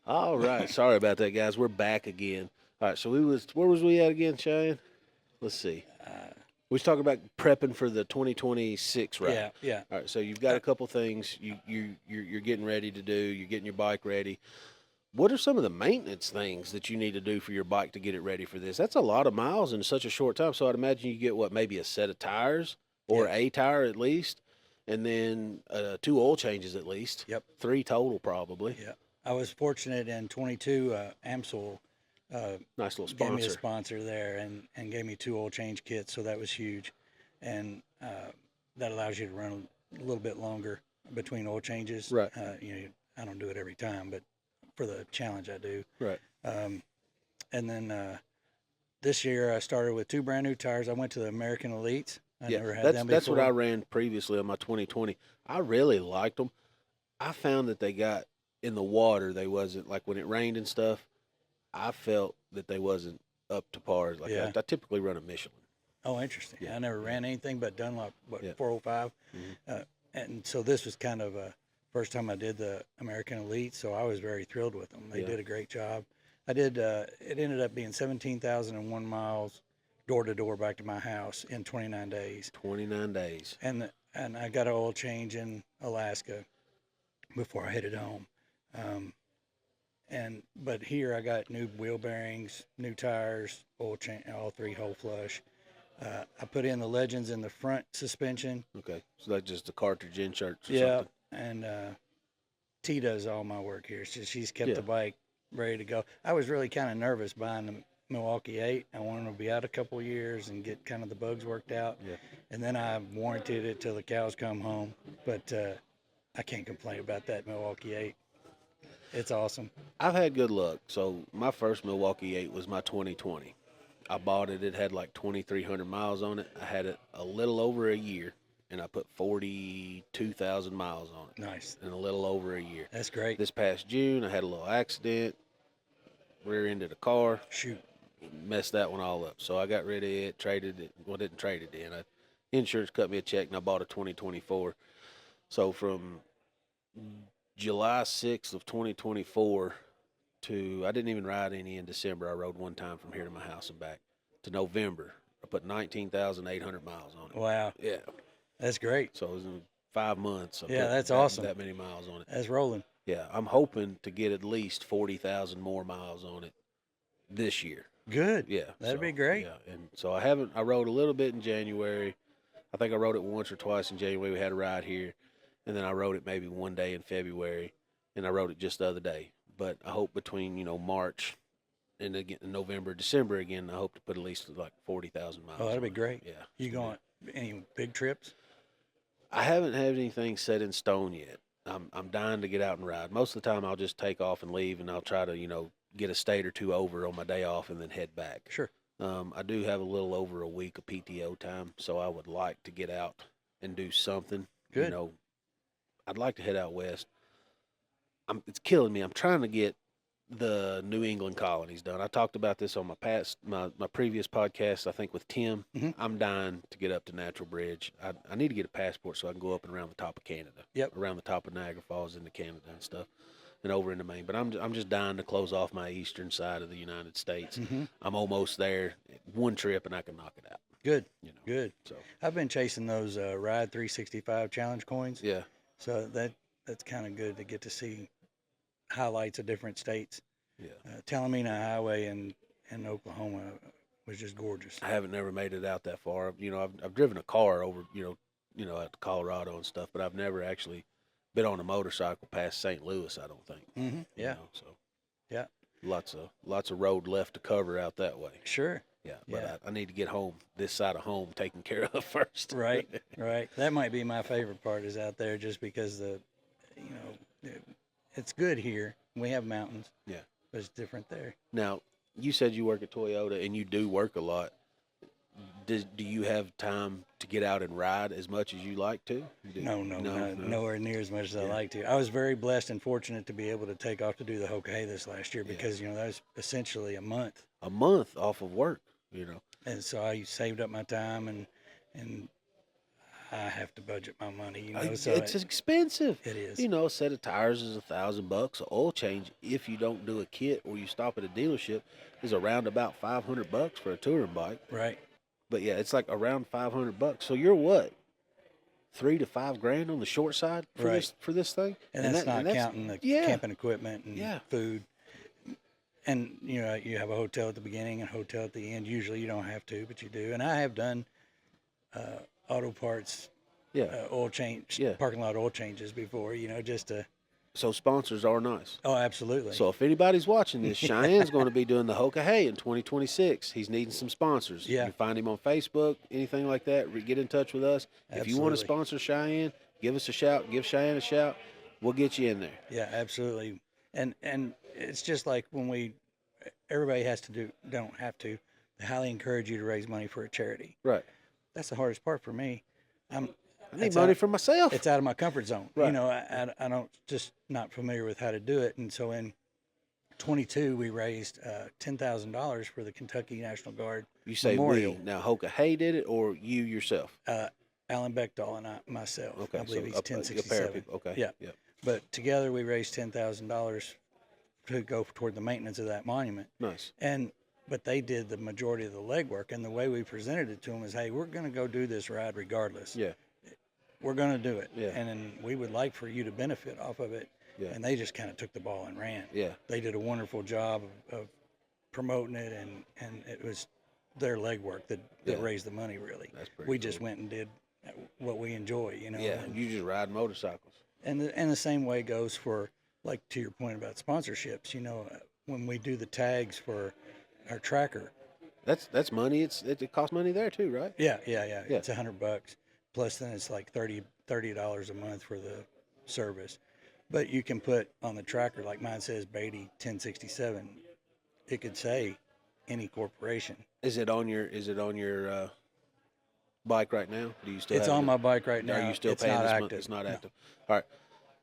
All right. Sorry about that, guys. We're back again. All right. So where was we at again, Cheyenne? Let's see. We was talking about prepping for the 2026, right? Yeah. Yeah. All right. So you've got a couple things you're getting ready to do. You're getting your bike ready. What are some of the maintenance things that you need to do for your bike to get it ready for this? That's a lot of miles in such a short time. So I'd imagine you get maybe a set of tires or a tire at least, and then 2 oil changes at least. Yep. 3 total probably. Yeah. I was fortunate in 22, AMSOIL Nice little gave me a sponsor. sponsor there and gave me 2 oil change kits, so that was huge. And that allows you to run a little bit longer between oil changes. Right. I don't do it every time, but for the challenge I do. Right. And then this year I started with 2 brand new tires. I went to the American Elites. I never had them before. That's what I ran previously on my 2020. I really liked them. I found that they got in the water. They wasn't like when it rained and stuff. I felt that they wasn't up to par. Like Yeah. I typically run a Michelin. Oh, interesting. Yeah. I never ran anything but Dunlop, 405. Mhm. And so this was kind of a first time I did the American Elite, so I was very thrilled with them. They Yeah. did a great job. I did, it ended up being 17,001 miles door to door back to my house in 29 days. 29 days. And I got an oil change in Alaska before I headed home. But here I got new wheel bearings, new tires, oil change, all 3 whole flush. I put in the Legends in the front suspension. Okay. So that's just the cartridge inserts or Yeah, something. and T does all my work here. She's kept Yeah. the bike ready to go. I was really kind of nervous buying the Milwaukee 8. I wanted them to be out a couple of years and get kind of the bugs worked out. Yeah. And then I warranted it till the cows come home. But I can't complain about that Milwaukee 8. It's awesome. I've had good luck. So my first Milwaukee 8 was my 2020. I bought it. It had like 2,300 miles on it. I had it a little over a year, and I put 42,000 miles on it Nice. in a little over a year. That's great. This past June, I had a little accident, rear-ended a car, Shoot. messed that one all up. So I got rid of it, traded it. Well, didn't trade it in. Insurance cut me a check, and I bought a 2024. So from July 6th of 2024 to, I didn't even ride any in December. I rode one time from here to my house and back, to November. I put 19,800 miles on it. Wow. Yeah. That's great. So it was in 5 months. I Yeah, put that's awesome. That many miles on it. That's rolling. Yeah. I'm hoping to get at least 40,000 more miles on it this year. Good. Yeah. That'd be great. Yeah. And so I rode a little bit in January. I think I rode it once or twice in January. We had a ride here. And then I rode it maybe one day in February. And I rode it just the other day. But I hope between, March and again November, December again, I hope to put at least like 40,000 miles. Oh, that'd be on it. great. Yeah. You going any big trips? I haven't had anything set in stone yet. I'm dying to get out and ride. Most of the time I'll just take off and leave, and I'll try to, get a state or two over on my day off and then head back. Sure. I do have a little over a week of PTO time, so I would like to get out and do something. Good. I'd like to head out west. It's killing me. I'm trying to get the New England colonies done. I talked about this on my previous podcast, I think with Tim. Mhm. I'm dying to get up to Natural Bridge. I need to get a passport so I can go up and around the top of Canada. Yep. Around the top of Niagara Falls into Canada and stuff, and over into Maine. But I'm just dying to close off my eastern side of the United States. Mm-hmm. I'm almost there. One trip and I can knock it out. Good. Good. So I've been chasing those Ride 365 challenge coins. yeah. So that's kind of good to get to see highlights of different states. Yeah. Talamina Highway in Oklahoma was just gorgeous. I haven't never made it out that far. I've driven a car over, out to Colorado and stuff, but I've never actually been on a motorcycle past St. Louis, I don't think. Mm-hmm. Yeah. So Yeah. lots of road left to cover out that way. Sure. Yeah. But Yeah. I need to get home, this side of home, taken care of first. Right. Right. That might be my favorite part is out there just because it's good here. We have mountains. Yeah. But it's different there. Now, you said you work at Toyota and you do work a lot. Do you have time to get out and ride as much as you like to? No, nowhere near as much as I Yeah. like to. I was very blessed and fortunate to be able to take off to do the Hoka Hey this last year because, that was essentially a month. A month off of work, And so I saved up my time and I have to budget my money, so it's expensive. it is. A set of tires is $1,000. An oil change, if you don't do a kit or you stop at a dealership, is around about $500 for a touring bike. Right. But yeah, it's like around $500. So you're what, $3,000 to $5,000 on the short side for Right. this thing, And that's not counting the camping equipment and food. And you have a hotel at the beginning and a hotel at the end. Usually you don't have to, but you do. And I have done auto parts, oil change, parking lot oil changes before. Just to. So sponsors are nice. Oh, absolutely. So if anybody's watching this, Cheyenne's going to be doing the Hoka Hey in 2026. He's needing some sponsors. Yeah. You can find him on Facebook, anything like that. Get in touch with us. Absolutely. If you want to sponsor Cheyenne, give us a shout. Give Cheyenne a shout. We'll get you in there. Yeah, absolutely. And it's just like when everybody don't have to. They highly encourage you to raise money for a charity. Right. That's the hardest part for me. I need money for myself. It's out of my comfort zone. Right. I don't just not familiar with how to do it. And so in 22, we raised $10,000 for the Kentucky National Guard You say Memorial. we. Now, Hoka Hey did it or you yourself? Alan Beckdahl and myself. Okay. I believe he's a pair of 1067. people. Okay. Yeah. Yeah. But together we raised $10,000 to go toward the maintenance of that monument. Nice. But they did the majority of the legwork. And the way we presented it to them is, hey, we're going to go do this ride regardless. Yeah. We're going to do it. Yeah. And then we would like for you to benefit off of it. Yeah. And they just kind of took the ball and ran. Yeah. They did a wonderful job of promoting it, and it was their legwork that raised the money, really. That's pretty We cool. just went and did what we enjoy, Yeah. And, You just ride motorcycles. and the same way goes for, like, to your point about sponsorships. When we do the tags for our tracker. That's money. It costs money there too, right? Yeah. It's $100. Plus, then it's like $30 a month for the service. But you can put on the tracker, like mine says Beatty 1067. It could say any corporation. Is it on your bike right now? Do you still? It's have on it? my bike right now. Are you still It's paying not this active. month? It's not No. active. All right.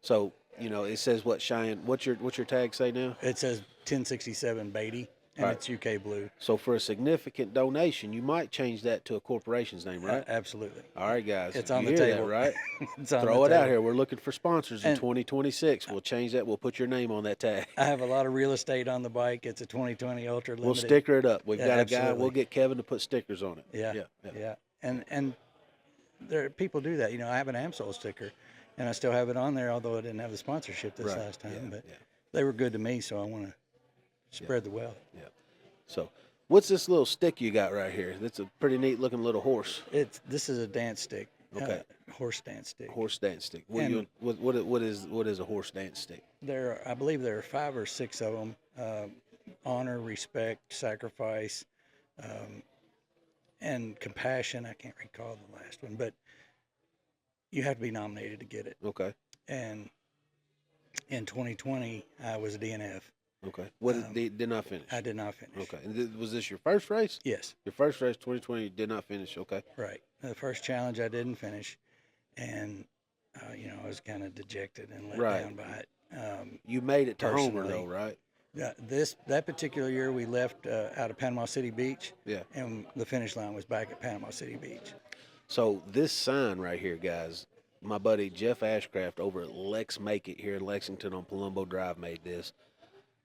So it says what Cheyenne. What's your tag say now? It says 1067 Beatty. and Right. it's UK blue. So for a significant donation, you might change that to a corporation's name, right? Absolutely. All right, guys. It's on you the hear table. that, right? It's on Throw the it out table. here. We're looking for sponsors in And 2026. We'll change that. We'll put your name on that tag. I have a lot of real estate on the bike. It's a 2020 Ultra Limited. We'll sticker it up. We've Yeah, got a guy. absolutely. We'll get Kevin to put stickers on it. Yeah. And there people do that. I have an AMSOL sticker, and I still have it on there, although I didn't have the sponsorship this Right. last time. Yeah, But yeah. they were good to me, so I want to spread the wealth. Yeah. So, what's this little stick you got right here? That's a pretty neat looking little horse. This is a dance stick. Okay. Horse dance stick. Horse dance stick. What, And- what is a horse dance stick? I believe there are 5 or 6 of them. Honor, respect, sacrifice, and compassion. I can't recall the last one, but you have to be nominated to get it. Okay. And in 2020, I was a DNF. Okay. What did not finish? I did not finish. Okay. And was this your first race? Yes, Your first race, 2020, you did not finish. Okay. right. The first challenge I didn't finish, and I was kind of dejected and let Right. down by it. You made it to Homer Personally. though, right? That particular year, we left out of Panama City Beach, Yeah. and the finish line was back at Panama City Beach. So this sign right here, guys, my buddy Jeff Ashcraft over at Lex Make It here in Lexington on Palumbo Drive made this.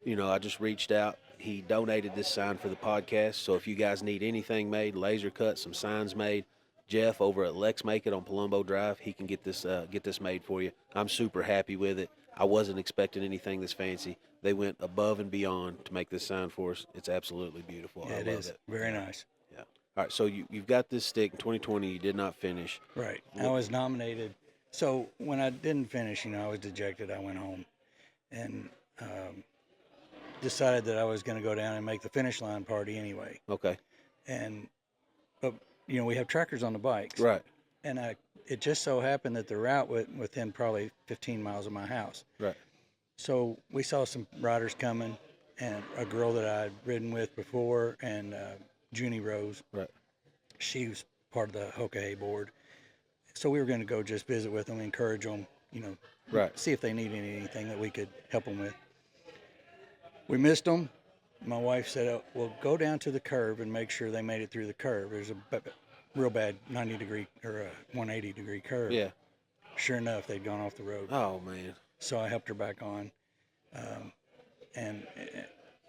I just reached out. He donated this sign for the podcast. So if you guys need anything made, laser cut, some signs made, Jeff over at Lex Make It on Palumbo Drive, he can get this made for you. I'm super happy with it. I wasn't expecting anything this fancy. They went above and beyond to make this sign for us. It's absolutely beautiful. Yeah, I it love is it. very nice. Yeah. All right. So you've got this stick in 2020. You did not finish. Right. I was nominated. So when I didn't finish, I was dejected. I went home and decided that I was going to go down and make the finish line party anyway. Okay. But we have trackers on the bikes. Right. And it just so happened that the route went within probably 15 miles of my house. Right. So we saw some riders coming, and a girl that I'd ridden with before, and Junie Rose. Right. She was part of the Hoka Hey board. So we were going to go just visit with them, encourage them, Right. see if they needed anything that we could help them with. We missed them. My wife said, well, go down to the curve and make sure they made it through the curve. There's a real bad 90-degree or a 180-degree curve. Yeah. Sure enough, they'd gone off the road. Oh man. So I helped her back on. And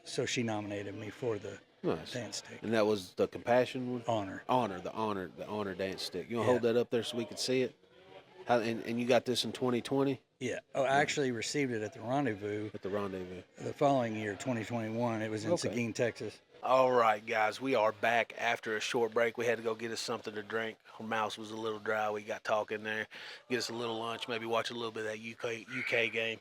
so she nominated me for the Nice. dance stick. And that was the compassion one. Honor. The honor dance stick. You want to Yeah. hold that up there so we can see it? And you got this in 2020 Yeah. Oh, I actually received it at the Rendezvous at the rendezvous. the following year, 2021. It was in Okay. Seguin, Texas. All right, guys, we are back after a short break. We had to go get us something to drink. Our mouth was a little dry. We got talking there. Get us a little lunch. Maybe watch a little bit of that UK game.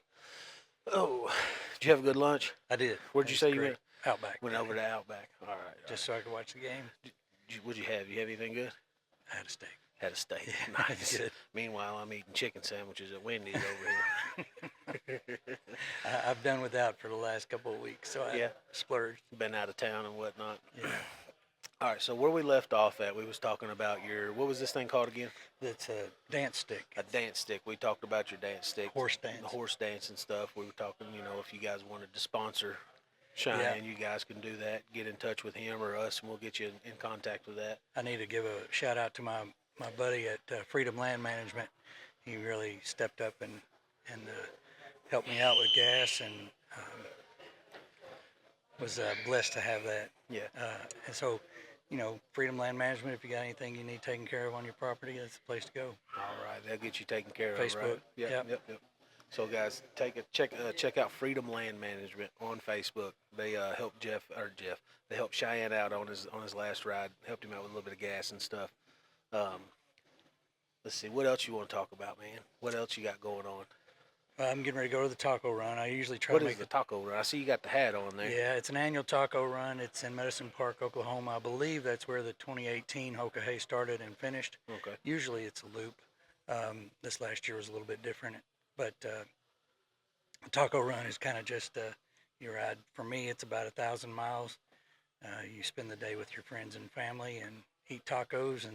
Oh, did you have a good lunch? I did. Where'd you It was say you great. went? Outback. Went over to Outback. All right. Just so I could watch the game. What'd you have? You have anything good? I had a steak. Had a steak. Yeah, Nice. good. Meanwhile, I'm eating chicken sandwiches at Wendy's over here. I've done without for the last couple of weeks, so I Yeah. splurged. Been out of town and whatnot. Yeah. All right, so where we left off at, we was talking about what was this thing called again? That's a dance stick. A dance stick. We talked about your dance stick. Horse dance. The horse dance and stuff. We were talking, if you guys wanted to sponsor Cheyenne, you guys can do that. Get in touch with him or us, and we'll get you in contact with that. I need to give a shout out to my buddy at Freedom Land Management. He really stepped up and helped me out with gas, and was blessed to have that. Yeah. And so, Freedom Land Management, if you got anything you need taken care of on your property, that's the place to go. All right, they'll get you taken care of. Facebook. Right? Yep. So guys, check out Freedom Land Management on Facebook. They helped They helped Cheyenne out on his last ride. Helped him out with a little bit of gas and stuff. Let's see, what else you want to talk about, man? What else you got going on? I'm getting ready to go to the taco run. I usually try What to is make the taco run? I see you got the hat on there. Yeah, it's an annual taco run. It's in Medicine Park, Oklahoma. I believe that's where the 2018 Hoka Hey started and finished. Okay. Usually it's a loop. This last year was a little bit different, but the taco run is kind of just you ride. For me, it's about 1,000 miles. You spend the day with your friends and family and eat tacos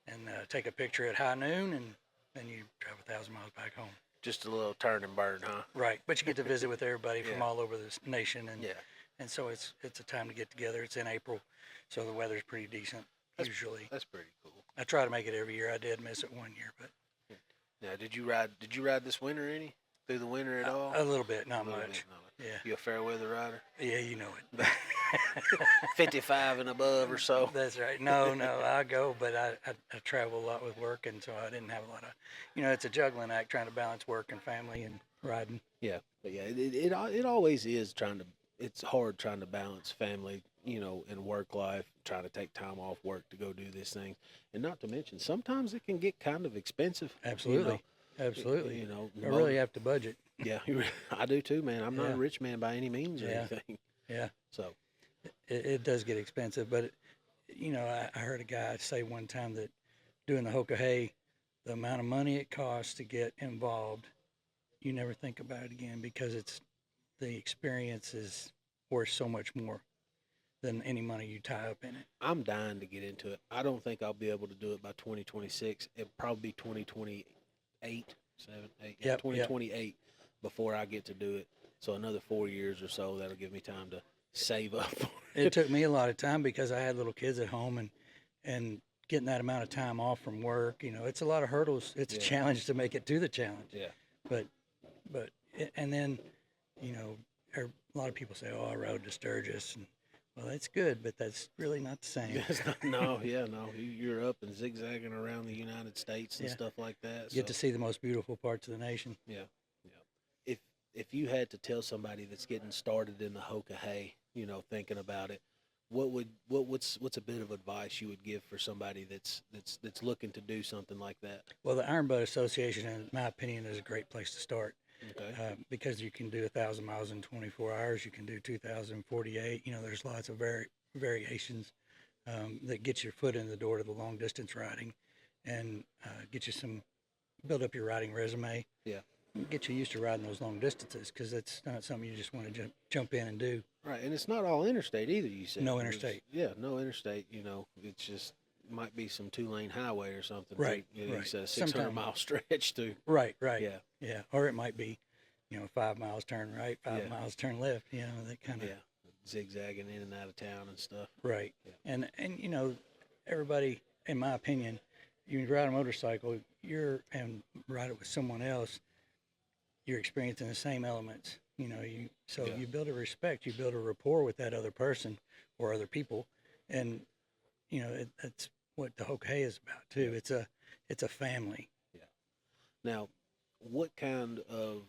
and take a picture at high noon, and then you drive 1,000 miles back home. Just a little turn and burn, huh? Right, but you get to visit with everybody from Yeah. all over this nation, and Yeah. and so it's a time to get together. It's in April, so the weather's pretty decent usually. That's pretty cool. I try to make it every year. I did miss it one year, but Now, did you ride this winter through the winter at all? a little bit, not A little much. bit, not much. Yeah, You a fair weather rider? yeah, you know it. 55 and above or so. That's right. No, I go, but I travel a lot with work, and so I didn't have a lot of, it's a juggling act trying to balance work and family and riding. Yeah, but yeah, it always is it's hard trying to balance family, and work life, trying to take time off work to go do this thing. And not to mention, sometimes it can get kind of expensive. Absolutely. Absolutely. I really have to budget. Yeah, I do too, man. I'm not Yeah. a rich man by any means or Yeah. anything. Yeah. So, It does get expensive, but I heard a guy say one time that doing the Hoka Hey, the amount of money it costs to get involved, you never think about it again because the experience is worth so much more than any money you tie up in it. I'm dying to get into it. I don't think I'll be able to do it by 2026. It'll probably be 2028, 8, Yep, 2028 before I get to do it. So another 4 years or so, that'll give me time to save up. It took me a lot of time because I had little kids at home and getting that amount of time off from work, it's a lot of hurdles. It's a challenge to make it to the challenge. Yeah. But and then, a lot of people say, "Oh, I rode to Sturgis," and well, that's good, but that's really not the same. No. You're up and zigzagging around the United States and Yeah. stuff like that. You get to see the most beautiful parts of the nation. Yeah. If you had to tell somebody that's getting started in the Hoka Hey, thinking about it, what's a bit of advice you would give for somebody that's looking to do something like that? Well, the Iron Butt Association, in my opinion, is a great place to start Okay. because you can do 1,000 miles in 24 hours. You can do 2,048. There's lots of variations that get your foot in the door to the long distance riding and get you build up your riding resume. Yeah. Get you used to riding those long distances because it's not something you just want to jump in and do. Right, and it's not all interstate either. You said No interstate. No interstate. It's just might be some 2-lane highway or something. Right, You right. said a 600-mile stretch too. Right. Yeah. Or it might be, 5 miles turn right, 5 miles turn left. That kind of. Yeah. Zigzagging in and out of town and stuff. Right. Yeah. And everybody, in my opinion, you ride a motorcycle, and ride it with someone else, you're experiencing the same elements. You build a respect, you build a rapport with that other person or other people, and that's what the Hoka Hey is about too. It's a family. Yeah. Now, what kind of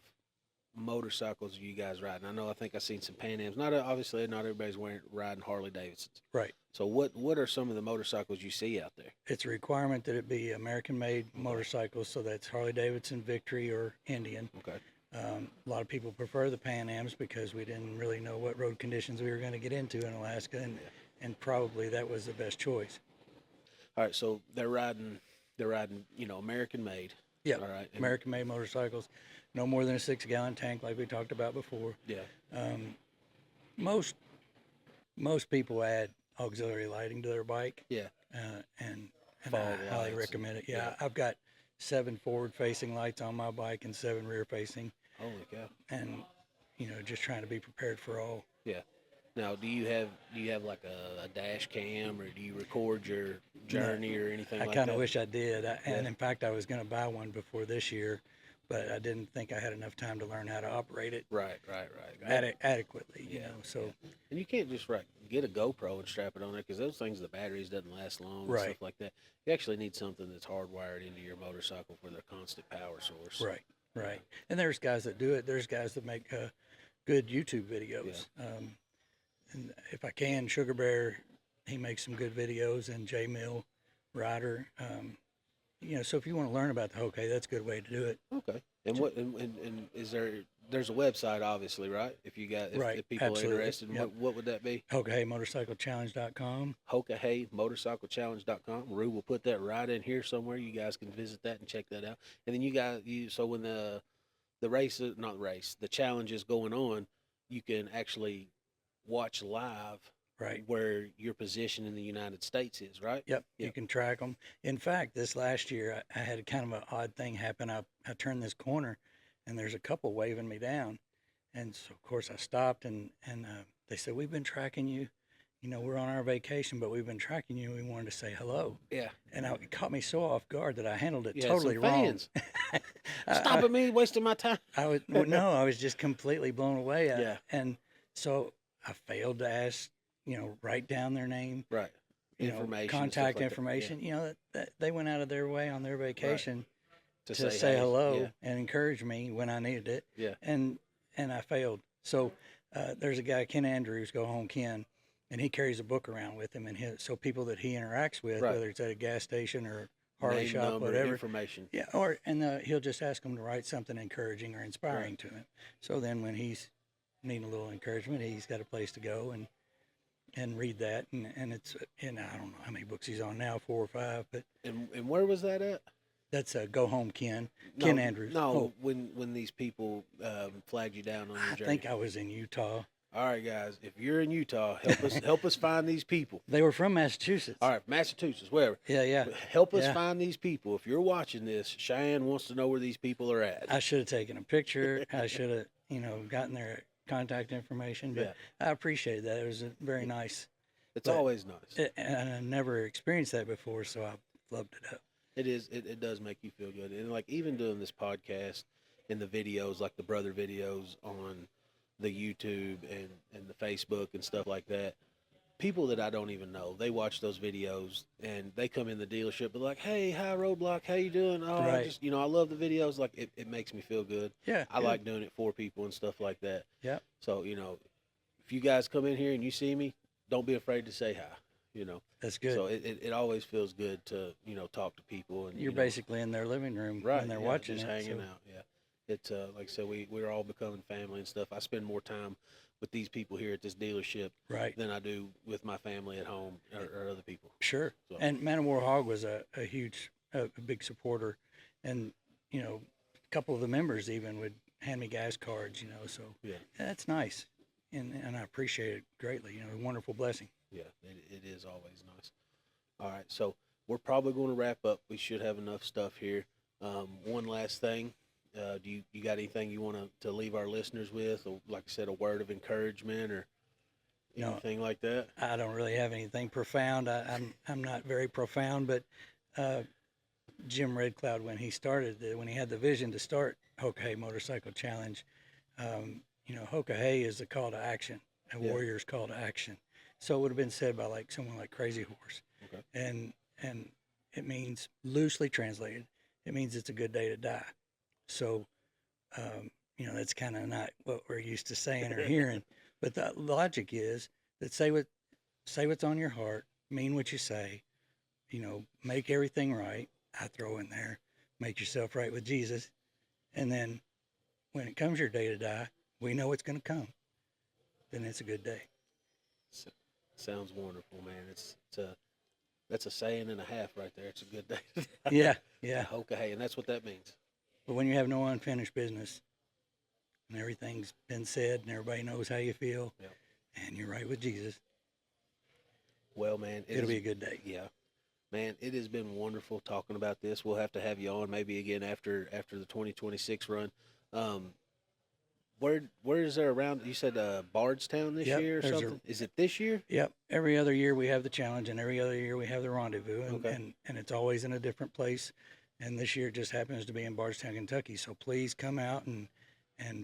motorcycles are you guys riding? I think I've seen some Pan Ams. Obviously not everybody's riding Harley-Davidsons. Right. So what are some of the motorcycles you see out there? It's a requirement that it be American-made motorcycles, so that's Harley-Davidson, Victory, or Indian. Okay. A lot of people prefer the Pan Ams because we didn't really know what road conditions we were going to get into in Alaska, and probably that was the best choice. All right, so they're riding, American-made. Yeah, All right. American-made motorcycles, no more than a 6-gallon tank, like we talked about before. Yeah. Most people add auxiliary lighting to their bike. Yeah. And Fog I highly lights recommend it. and- Yeah, I've got 7 forward-facing lights on my bike and 7 rear-facing, Holy cow. and just trying to be prepared for all. Yeah. Now, do you have like a dash cam, or do you record your journey or anything I like kind that? of wish I did, and in fact, I was going to buy one before this year, but I didn't think I had enough time to learn how to operate it Right. adequately. So And you can't just get a GoPro and strap it on there, because those things, the batteries doesn't last long and Right. stuff like that. You actually need something that's hardwired into your motorcycle for their constant power source. right. And there's guys that do it. There's guys that make good YouTube videos. And if I can, Sugar Bear, he makes some good videos, and J Mill Rider. So if you want to learn about the Hoka Hey, that's a good way to do it. Okay. And what and is there's a website, obviously, right? If Right, if people absolutely. are interested, Yep. what would that be? Hoka Hey Motorcycle-Challenge.com. Hoka Hey Motorcycle-Challenge.com. Rue will put that right in here somewhere. You guys can visit that and check that out. And then so when the challenge is going on, you can actually watch live Right. where your position in the United States is, right? Yep, Yep. you can track them. In fact, this last year, I had kind of an odd thing happen. I turned this corner, and there's a couple waving me down. And so, of course, I stopped, and they said, we've been tracking you. You know, we're on our vacation, but we've been tracking you. And we wanted to say hello. Yeah. And it caught me so off guard that I handled it You had totally some wrong. fans. Stopping me, wasting my time. No, I was just completely blown away. Yeah. And so I failed to ask, you know, write down their name, Right. you know, Information. and stuff contact like that. information. You know, that they went out of their way on their vacation to say say hey. hello Yeah. and encourage me when I needed it. Yeah. And I failed. So there's a guy, Ken Andrews, Go Home Ken, and he carries a book around with him. And so people that he interacts with, Right. whether it's at a gas station or Harley Name, shop, number, whatever. information. Yeah, he'll just ask them to write something encouraging or inspiring to him. So then when he's needing a little encouragement, he's got a place to go and read that. And it's, and I don't know how many books he's on now, 4 or 5, but And where was that at? that's Go Home Ken, No, Ken Andrews. No, Oh, when these people flagged you down on your I journey. think I was in Utah. All right, guys, if you're in Utah, help us find these people. They were from Massachusetts. All right, Massachusetts, wherever. Yeah. Help us Yeah. find these people. If you're watching this, Cheyenne wants to know where these people are at. I should have taken a picture. I should have, you know, gotten their contact information. But I appreciate that. It was very nice. It's always nice. And I never experienced that before, so I loved it up. It is. It does make you feel good. And like even doing this podcast and the videos, like the brother videos on the YouTube and the Facebook and stuff like that, people that I don't even know, they watch those videos and they come in the dealership, but like, hey, hi Roadblock, how you doing? Oh, I Right. just, I love the videos. Like it makes me feel good. Yeah. I like doing it for people and stuff like that. Yeah. So, if you guys come in here and you see me, don't be afraid to say hi, That's good. So it always feels good to, talk to people. And You're basically in their living room right, when they're yeah, watching just it. hanging out. Yeah. It's like I said, we're all becoming family and stuff. I spend more time with these people here at this dealership Right. than I do with my family at home or other people. Sure. So- And Man O War Hog was a huge, a big supporter. And, a couple of the members even would hand me gas cards, so Yeah. that's nice. And I appreciate it greatly, a wonderful blessing. Yeah, it is always nice. All right, so we're probably going to wrap up. We should have enough stuff here. One last thing. Do you got anything you want to leave our listeners with? Or, like I said, a word of encouragement or No. anything like that? I don't really have anything profound. I'm not very profound, but Jim Red Cloud, when he had the vision to start Hoka Hey Motorcycle Challenge, Hoka Hey is the call to action, a Yeah. warrior's call to action. So it would have been said by someone like Crazy Horse, Okay. and it means, loosely translated, it means it's a good day to die. So, that's kind of not what we're used to saying or hearing. But the logic is that say what's on your heart, mean what you say, make everything right. I throw in there, make yourself right with Jesus. And then when it comes your day to die, we know it's going to come. Then it's a good day. Sounds wonderful, man. That's a saying and a half right there. It's a good day. Yeah. Hoka Hey, and that's what that means. But when you have no unfinished business and everything's been said and everybody knows how you feel, Yeah. and you're right with Jesus, Well, man, it'll be a good day. Yeah, man, it has been wonderful talking about this. We'll have to have you on maybe again after the 2026 run. Where is there around? You said Bardstown this Yep, year or there's something? Is it this year? Yep. Every other year we have the challenge, and every other year we have the rendezvous, and, Okay. and it's always in a different place. And this year it just happens to be in Bardstown, Kentucky. So please come out and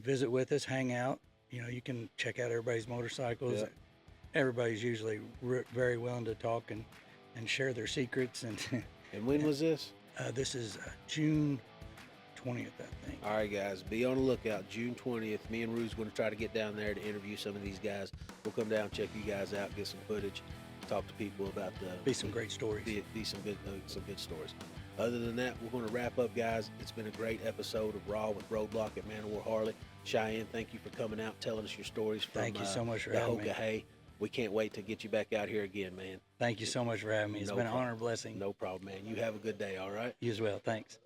visit with us, hang out. You can check out everybody's motorcycles. Yeah. Everybody's usually very willing to talk and share their secrets. And And when was this? this is June 20th, I think. All right, guys, be on the lookout. June 20th. Me and Rue's going to try to get down there to interview some of these guys. We'll come down, check you guys out, get some footage, talk to people about Be some great stories. be some good stories. Other than that, we're going to wrap up, guys. It's been a great episode of Raw with Roadblock at Man O War Harley. Cheyenne, thank you for coming out, telling us your stories from Thank you so much for the having Hoka me. Hey. We can't wait to get you back out here again, man. Thank you so much for having me. It's No been an problem. honor, blessing. No problem, man. You have a good day, all right? You as well. Thanks.